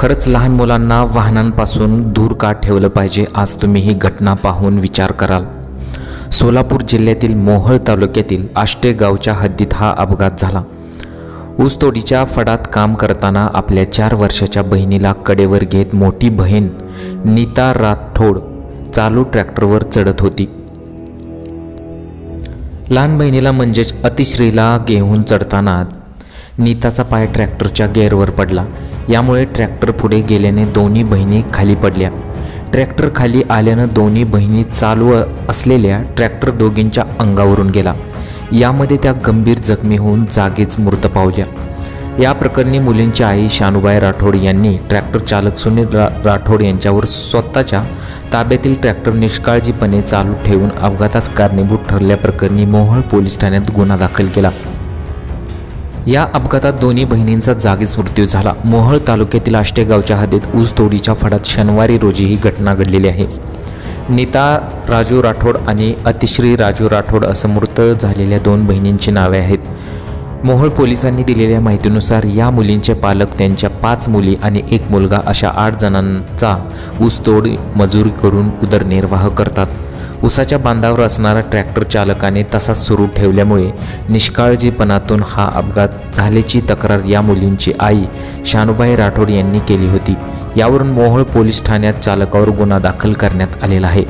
खरंच लहान मुलांना वाहनांपासून दूर का ठेवलं पाहिजे, आज तुम्ही ही घटना पाहून विचार कराल। सोलापूर जिल्ह्यातील मोहोळ तालुक्यातील आष्टे गावच्या हद्दीत हा अपघात झाला। ऊसतोडीच्या फडात काम करताना आपल्या 4 वर्षाच्या बहिणीला कडेवर घेत मोठी बहीण नीता राठोड चालू ट्रॅक्टरवर चढत होती। लहान बहिणीला म्हणजेच अतिश्रीला घेऊन चढताना नीताचा पाय ट्रॅक्टरच्या गेअरवर पडला। यामुळे ट्रॅक्टर पुढे गेल्याने दोन्ही बहिणी खाली पडल्या। ट्रॅक्टर खाली आल्यानं दोन्ही बहिणी चालू असलेल्या ट्रॅक्टर दोघींच्या अंगावरून गेला। यामध्ये त्या गंभीर जखमी होऊन जागीच मृत पावल्या। या प्रकरणी मुलींची आई शानुबाई राठोड यांनी ट्रॅक्टर चालक सुनील राठोड यांच्यावर स्वतःच्या ताब्यातील ट्रॅक्टर निष्काळजीपणे चालू ठेवून अपघातास कारणीभूत ठरल्याप्रकरणी मोहोळ पोलीस ठाण्यात गुन्हा दाखल केला। या अपघातात दोन्ही बहिणींचा जागीच मृत्यू झाला। मोहोळ तालुक्यातील आष्टे गावच्या हद्दीत ऊसतोडीच्या फडात शनिवारी रोजी ही घटना घडलेली आहे। नीता राजू राठोड आणि अतिश्री राजू राठोड असं मृत झालेल्या 2 बहिणींची नावे आहेत। मोहोळ पोलिसांनी दिलेल्या माहितीनुसार या मुलींचे पालक त्यांच्या 5 मुली आणि 1 मुलगा अशा 8 जणांचा ऊसतोड मजुरी करून उदरनिर्वाह करतात। ऊसाच्या बांधावर असणारा ट्रॅक्टर चालकाने तसाच सुरू ठेवल्यामुळे निष्काळजीपणातून हा अपघात झाल्याची तक्रार या मुलींची आई शानुबाई राठोड यांनी केली होती। यावरून मोहोळ पोलीस ठाण्यात चालकावर गुन्हा दाखल करण्यात आलेला आहे।